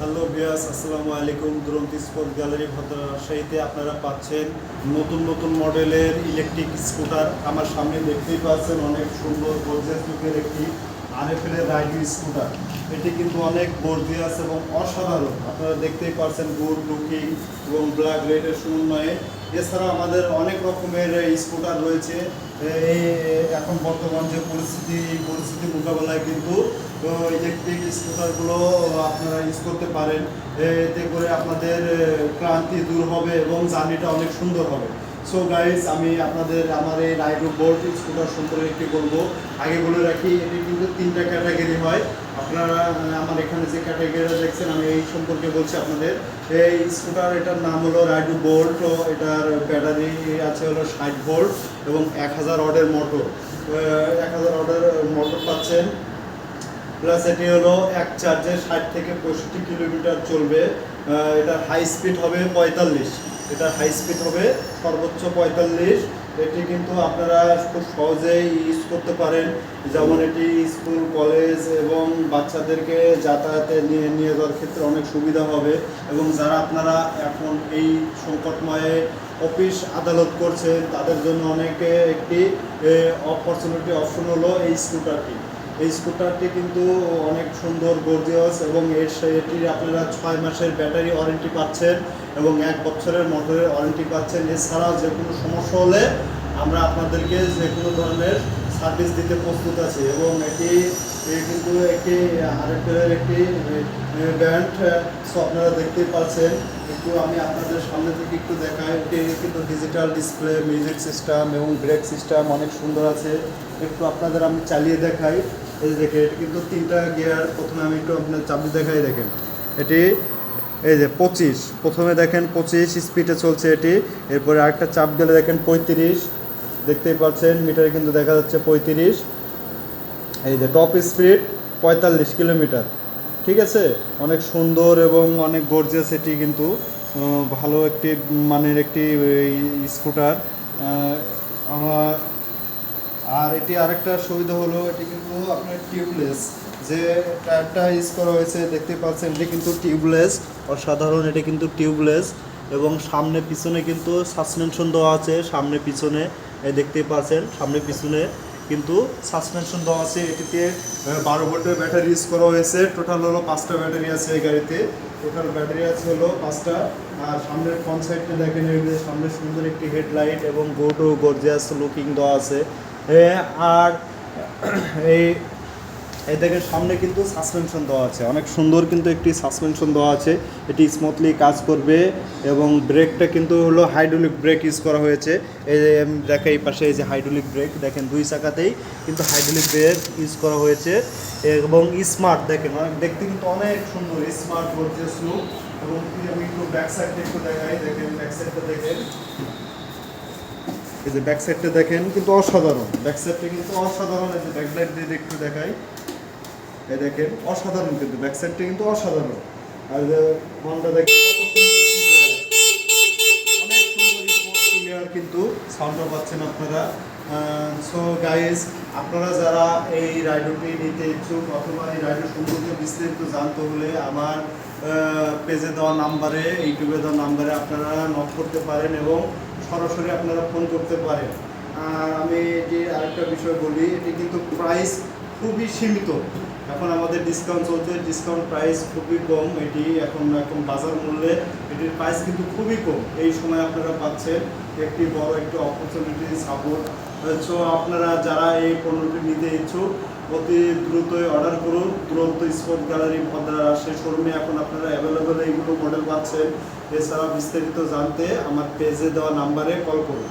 Hello viewers, আসসালামু আলাইকুম। দুরন্ত স্পোর্ট গ্যালারি ভদ্র রাজশাহীতে আপনারা পাচ্ছেন নতুন নতুন মডেলের ইলেকট্রিক স্কুটার। আমার সামনে দেখতেই পাচ্ছেন অনেক সুন্দর গর্জিয়াস লুকের একটি আরএফএল এর রাইডিং স্কুটার। এটি কিন্তু অনেক গর্জিয়াস এবং অসাধারণ। আপনারা দেখতেই পাচ্ছেন গুড লুকিং এবং ব্ল্যাক রেডের সমন্বয়ে। এছাড়া আমাদের অনেক রকমের স্কুটার রয়েছে। এই এখন বর্তমান যে পরিস্থিতি, এই পরিস্থিতি মোকাবেলায় কিন্তু ইলেকট্রিক স্কুটারগুলো আপনারা ইউজ করতে পারেন। এতে করে আপনাদের ক্লান্তি দূর হবে এবং জার্নিটা অনেক সুন্দর হবে। সো গাইজ, আমি আপনাদের আমার এই রাইডো বোল্ট স্কুটার সম্পর্কে একটু বলবো। আগে বলে রাখি, এটি কিন্তু তিনটা ক্যাটাগরি হয়। আপনারা আমার এখানে যে ক্যাটাগরি দেখছেন, আমি এই সম্পর্কে বলছি আপনাদের। এই স্কুটার, এটার নাম হলো রাইডো বোল্ট। এটার ব্যাটারি আছে হলো 60 ভোল্ট এবং 1000 ওয়াটের মোটর। 1000 ওয়াটের মোটর পাচ্ছেন। প্লাস এটি হলো এক চার্জে 60 থেকে 65 কিলোমিটার চলবে। এটার হাই স্পিড হবে 45। এটার হাই স্পিড হবে সর্বোচ্চ 45। এটি কিন্তু আপনারা খুব সহজেই ইউজ করতে পারেন। যেমন এটি স্কুল, কলেজ এবং বাচ্চাদেরকে যাতায়াতে নিয়ে যাওয়ার ক্ষেত্রে অনেক সুবিধা হবে। এবং যারা আপনারা এখন এই সংকটময়ে অফিস আদালত করছেন, তাদের জন্য অনেকে একটি অপরচুনিটি অপশন হলো এই স্কুটারটি। এই স্কুটারটি কিন্তু অনেক সুন্দর, গর্জিয়াস এবং এটির আপনারা 6 মাসের ব্যাটারি ওয়ারেন্টি পাচ্ছেন এবং 1 বছরের মোটরের ওয়ারেন্টি পাচ্ছেন। এছাড়াও যে কোনো সমস্যা হলে আমরা আপনাদেরকে যে কোনো ধরনের সার্ভিস দিতে প্রস্তুত আছি। এবং এটি কিন্তু একটি আরএফএল একটি ব্র্যান্ড। সো আপনারা দেখতেই পাচ্ছেন। একটু আমি আপনাদের সামনে থেকে একটু দেখাই। এটি কিন্তু ডিজিটাল ডিসপ্লে, মিউজিক সিস্টেম এবং ব্রেক সিস্টেম অনেক সুন্দর আছে। একটু আপনাদের আমি চালিয়ে দেখাই। এই দেখেন, এটি কিন্তু 3টা গিয়ার। প্রথমে আমি একটু আপনার চাবি দেখাই। দেখেন, এটি এই যে 25, প্রথমে দেখেন 25 স্পিডে চলছে এটি। এরপরে আরেকটা চাপ দিলে দেখেন 35, দেখতেই পাচ্ছেন মিটারে কিন্তু দেখা যাচ্ছে 35। এই যে টপ স্পিড 45 কিলোমিটার। ঠিক আছে, অনেক সুন্দর এবং অনেক গর্জিয়াস। এটি কিন্তু ভালো একটি মানের একটি স্কুটার। আমার আর এটি আরেকটা সুবিধা হলো, এটি কিন্তু আপনার টিউবলেস। যে টায়ারটা ইউজ করা হয়েছে দেখতে পাচ্ছেন, এটি কিন্তু টিউবলেস। অসাধারণ, এটি কিন্তু টিউবলেস। এবং সামনে পিছনে কিন্তু সাসপেনশন দেওয়া আছে। সামনে পিছনে দেখতেই পাচ্ছেন, সামনে পিছনে কিন্তু সাসপেনশন দেওয়া আছে। এটিতে 12 ভোল্টের ব্যাটারি ইউজ করা হয়েছে। টোটাল হলো 5টা ব্যাটারি আছে এই গাড়িতে। টোটাল ব্যাটারি আছে হলো 5টা। আর সামনের ফ্রন্ট সাইডটা দেখেন, সামনে সুন্দর একটি হেডলাইট এবং গোটো গর্জিয়াস লুকিং দেওয়া আছে। আর এই দেখেন, সামনে কিন্তু সাসপেনশন দেওয়া আছে, অনেক সুন্দর কিন্তু একটি সাসপেনশন দেওয়া আছে। এটি স্মুথলি কাজ করবে। এবং ব্রেকটা কিন্তু হলো হাইড্রোলিক ব্রেক ইউজ করা হয়েছে। এই যে আমি দেখাই, এই পাশে এই যে হাইড্রোলিক ব্রেক দেখেন, 2 চাকাতেই কিন্তু হাইড্রোলিক ব্রেক ইউজ করা হয়েছে। এবং স্মার্ট দেখেন, অনেক দেখতে কিন্তু অনেক সুন্দর, স্মার্ট গর্জিয়াস লুক। এবং আমি একটু ব্যাক সাইডটা একটু দেখাই। দেখেন ব্যাক সাইডটা দেখেন, এই যে ব্যাক সাইডটা দেখেন কিন্তু অসাধারণ। ব্যাক সাইডটা কিন্তু অসাধারণ। এই যে ব্যাকলাইট দিয়ে একটু দেখাই, এই দেখেন অসাধারণ, কিন্তু ব্যাক সাইডটা কিন্তু অসাধারণ। আর যে হর্নটা দেখেন কত সুন্দর, অনেক সুন্দর স্মুথ ক্লিয়ার কিন্তু সাউন্ডটা পাচ্ছেন আপনারা। সো গাইজ, আপনারা যারা এই রাইডটি নিতে ইচ্ছুক অথবা এই রাইডের সম্পর্কে বিস্তারিত জানতে হলে আমার পেজে দেওয়া নাম্বারে, ইউটিউবে দেওয়া নাম্বারে আপনারা নক করতে পারেন এবং সরাসরি আপনারা ফোন করতে পারেন। আর আমি এটি আরেকটা বিষয় বলি, এটি কিন্তু প্রাইস খুবই সীমিত। এখন আমাদের ডিসকাউন্ট চলছে, ডিসকাউন্ট প্রাইস খুবই কম। এটি এখন বাজার মূল্যে এটির প্রাইস কিন্তু খুবই কম। এই সময় আপনারা পাচ্ছেন একটি বড় একটি অপরচুনিটি সাপোর্ট। সো আপনারা যারা এই পণ্যটি নিতে ইচ্ছুক, অতি দ্রুতই অর্ডার করুন। দুরন্ত স্পোর্ট গ্যালারি ভদ্রা রাজশাহী শোরুমে এখন আপনারা অ্যাভেলেবেল এইগুলো মডেল পাচ্ছেন। এছাড়া বিস্তারিত জানতে আমার পেজে দেওয়া নাম্বারে কল করুন।